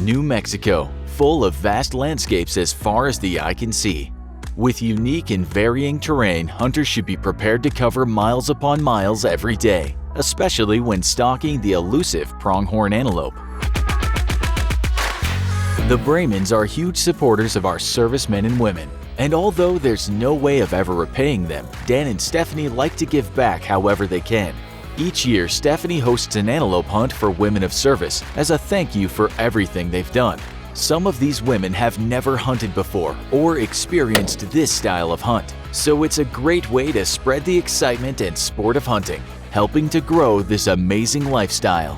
New Mexico, full of vast landscapes as far as the eye can see. With unique and varying terrain, hunters should be prepared to cover miles upon miles every day, especially when stalking the elusive pronghorn antelope. The Brahmans are huge supporters of our servicemen and women, and although there's no way of ever repaying them, Dan and Stephanie like to give back however they can. Each year, Stephanie hosts an antelope hunt for women of service as a thank you for everything they've done. Some of these women have never hunted before or experienced this style of hunt, so it's a great way to spread the excitement and sport of hunting, helping to grow this amazing lifestyle.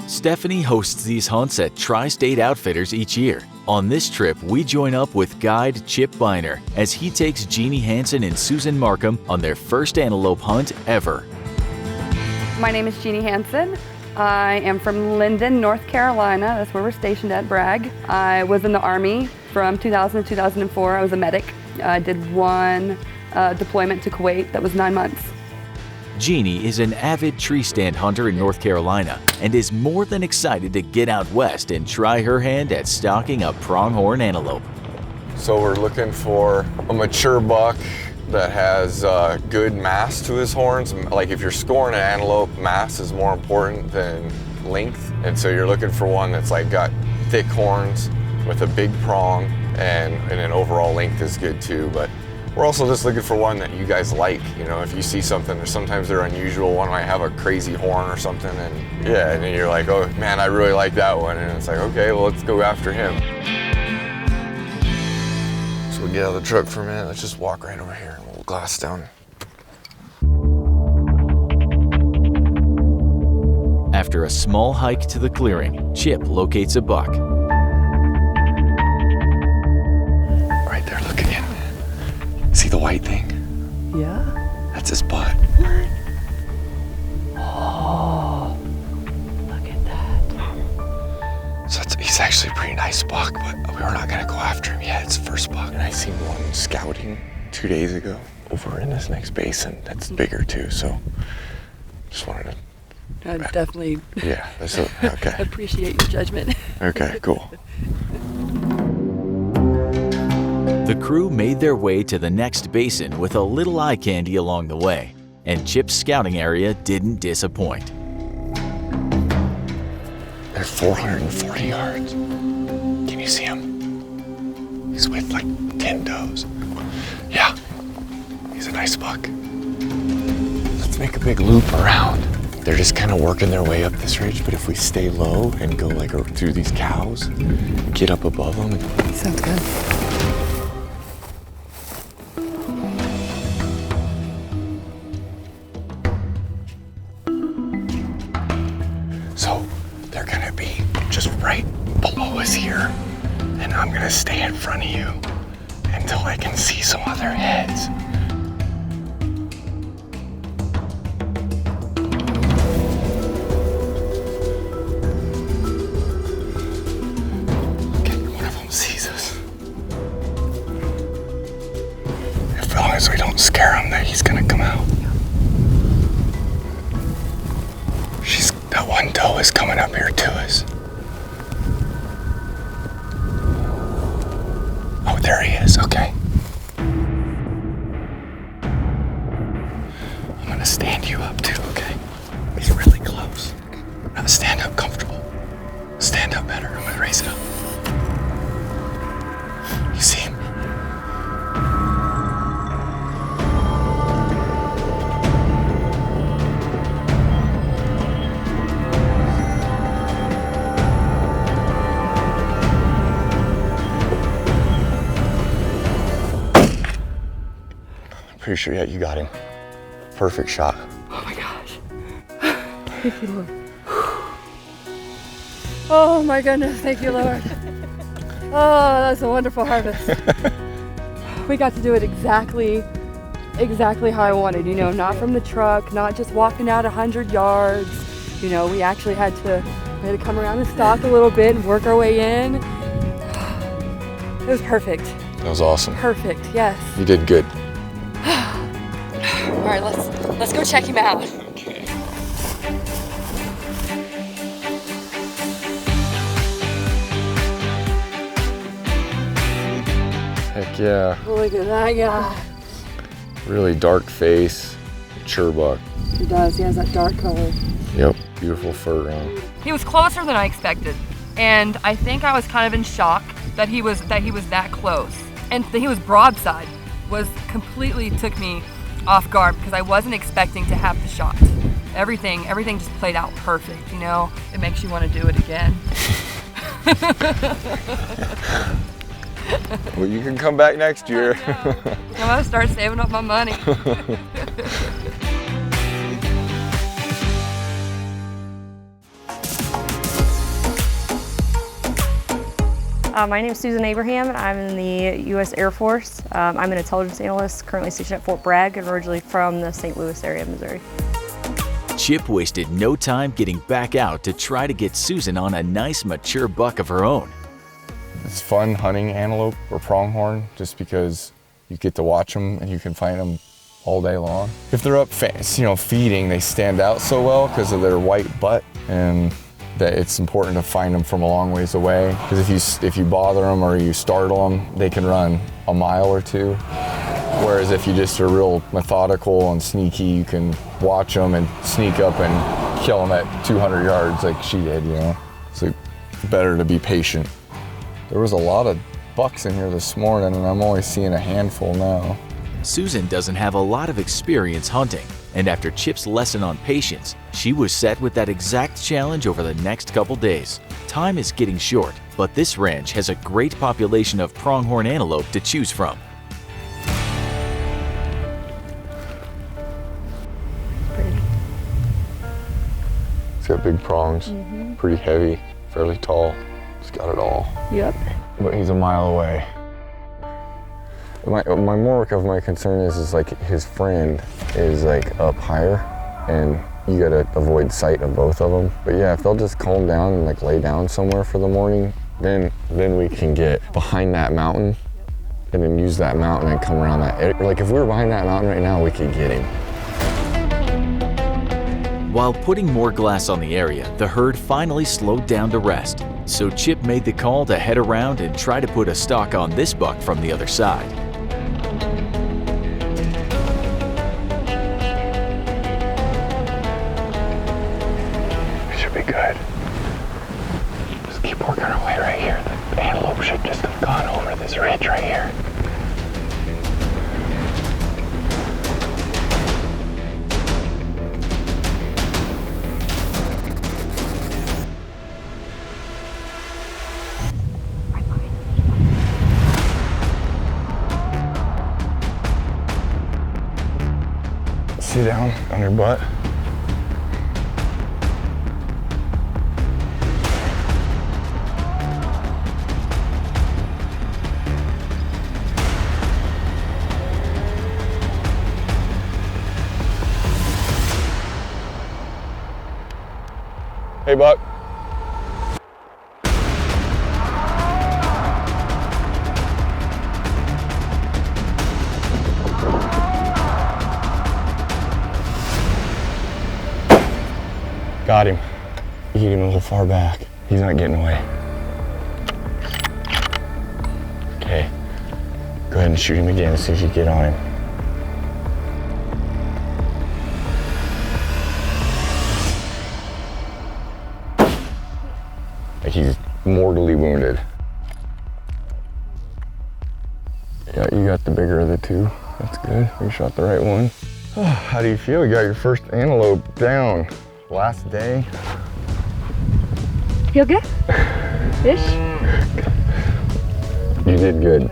Stephanie hosts these hunts at Tri-State Outfitters each year. On this trip, we join up with guide Chip Biner as he takes Jeannie Hansen and Susan Markham on their first antelope hunt ever. My name is Jeannie Hansen. I am from Linden, North Carolina. That's where we're stationed at Bragg. I was in the Army from 2000 to 2004. I was a medic. I did one deployment to Kuwait that was 9 months. Jeannie is an avid tree stand hunter in North Carolina and is more than excited to get out west and try her hand at stalking a pronghorn antelope. So we're looking for a mature buck that has good mass to his horns. Like if you're scoring an antelope, mass is more important than length. And so you're looking for one that's like got thick horns with a big prong and an overall length is good too. But we're also just looking for one that you guys like. You know, if you see something, or sometimes they're unusual, one might have a crazy horn or something, and yeah, and then you're like, oh man, I really like that one, and it's like, okay, well, let's go after him. So we get out of the truck for a minute, let's just walk right over here, we'll glass down. After a small hike to the clearing, Chip locates a buck. Right there, look again. See the white thing? Yeah. That's his butt. What? Oh, look at that. So he's actually a pretty nice buck, but we're not gonna go after him yet. It's the first buck. And I seen one scouting 2 days ago over in this next basin that's bigger too, so just wanted to... I definitely Yeah, that's okay. appreciate your judgment. Okay, cool. The crew made their way to the next basin with a little eye candy along the way, and Chip's scouting area didn't disappoint. They're 440 yards. Can you see him? He's with like 10 does. Yeah, he's a nice buck. Let's make a big loop around. They're just kind of working their way up this ridge, but if we stay low and go like through these cows, get up above them. Sounds good. So they're gonna be just right below us here, and I'm gonna stay in front of you until I can see some other heads. Okay, one of them sees us. As long as we don't scare him, then he's gonna come out. That one doe is coming up here to us. Oh, there he is, okay. I'm gonna stand you up too, okay? He's really close. Now stand up comfortable. Stand up better, I'm gonna raise it up. You see him? Pretty sure, yeah, you got him. Perfect shot. Oh my gosh. Thank you, Lord. Oh my goodness, thank you, Lord. Oh, that's a wonderful harvest. We got to do it exactly exactly how I wanted, you know, not from the truck, not just walking out 100 yards. You know, we actually had to come around the stock a little bit and work our way in. It was perfect. That was awesome. Perfect, yes. You did good. All right, let's go check him out. Okay. Heck yeah. Look at that guy. Really dark face, mature buck. He does, he has that dark color. Yep, beautiful fur on. He was closer than I expected. And I think I was kind of in shock that he was that close. And that he was broadside completely took me off guard because I wasn't expecting to have the shot. Everything just played out perfect, you know? It makes you want to do it again. Well, you can come back next year. I'm gonna start saving up my money. My name is Susan Abraham, and I'm in the U.S. Air Force. I'm an intelligence analyst currently stationed at Fort Bragg and originally from the St. Louis area of Missouri. Chip wasted no time getting back out to try to get Susan on a nice mature buck of her own. It's fun hunting antelope or pronghorn just because you get to watch them and you can find them all day long. If they're up feeding, they stand out so well because of their white butt, and that it's important to find them from a long ways away, because if you bother them or you startle them, they can run a mile or two. Whereas if you just are real methodical and sneaky, you can watch them and sneak up and kill them at 200 yards like she did, you know? So better to be patient. There was a lot of bucks in here this morning, and I'm only seeing a handful now. Susan doesn't have a lot of experience hunting, and after Chip's lesson on patience, she was set with that exact challenge over the next couple days. Time is getting short, but this ranch has a great population of pronghorn antelope to choose from. It's got big prongs, pretty heavy, fairly tall. It's got it all. Yep. But he's a mile away. My concern is like his friend is like up higher, and you gotta avoid sight of both of them. But yeah, if they'll just calm down and like lay down somewhere for the morning, then we can get behind that mountain and then use that mountain and come around that. Like if we were behind that mountain right now, we could get him. While putting more glass on the area, the herd finally slowed down to rest. So Chip made the call to head around and try to put a stalk on this buck from the other side. Should be good. Just keep working our way right here. The antelope should just have gone over this ridge right here. Sit down on your butt. Hey, buck. Got him. You get him a little far back. He's not getting away. Okay. Go ahead and shoot him again as soon as you get on him. Like he's mortally wounded. Yeah, you got the bigger of the two. That's good. You shot the right one. Oh, how do you feel? You got your first antelope down. Last day. Feel good? Ish? You did good.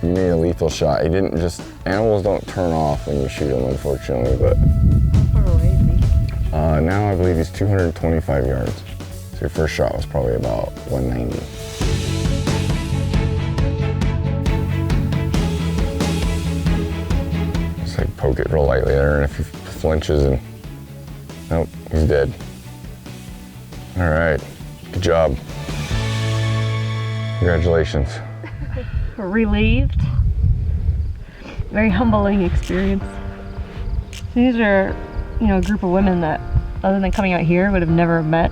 You made a lethal shot. You didn't just, animals don't turn off when you shoot them, unfortunately, but. How far away is he? Now I believe he's 225 yards. So your first shot was probably about 190. like poke it real lightly there, and if he flinches and, nope, he's dead. All right, good job. Congratulations. Relieved. Very humbling experience. These are, a group of women that, other than coming out here, would have never met.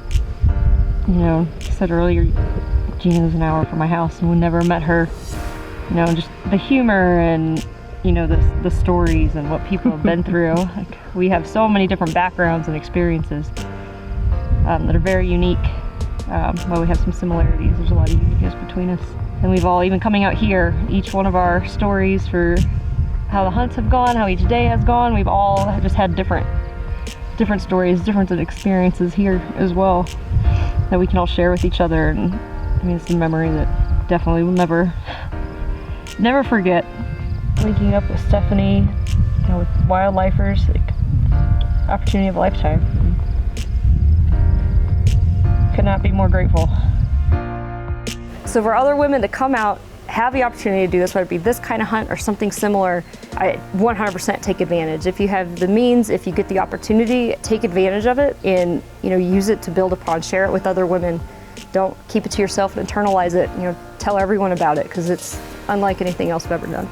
I said earlier, Gina was an hour from my house and would never met her. Just the humor and, the stories and what people have been through. Like, we have so many different backgrounds and experiences that are very unique. While we have some similarities, there's a lot of uniqueness between us. And we've all, even coming out here, each one of our stories for how the hunts have gone, how each day has gone, we've all just had different stories, different experiences here as well that we can all share with each other. And it's a memory that definitely will never forget. Linking up with Stephanie, with wildlifers, like, opportunity of a lifetime. Could not be more grateful. So for other women to come out, have the opportunity to do this, whether it be this kind of hunt or something similar, I 100% take advantage. If you have the means, if you get the opportunity, take advantage of it and use it to build upon, share it with other women. Don't keep it to yourself and internalize it. Tell everyone about it, because it's unlike anything else I've ever done.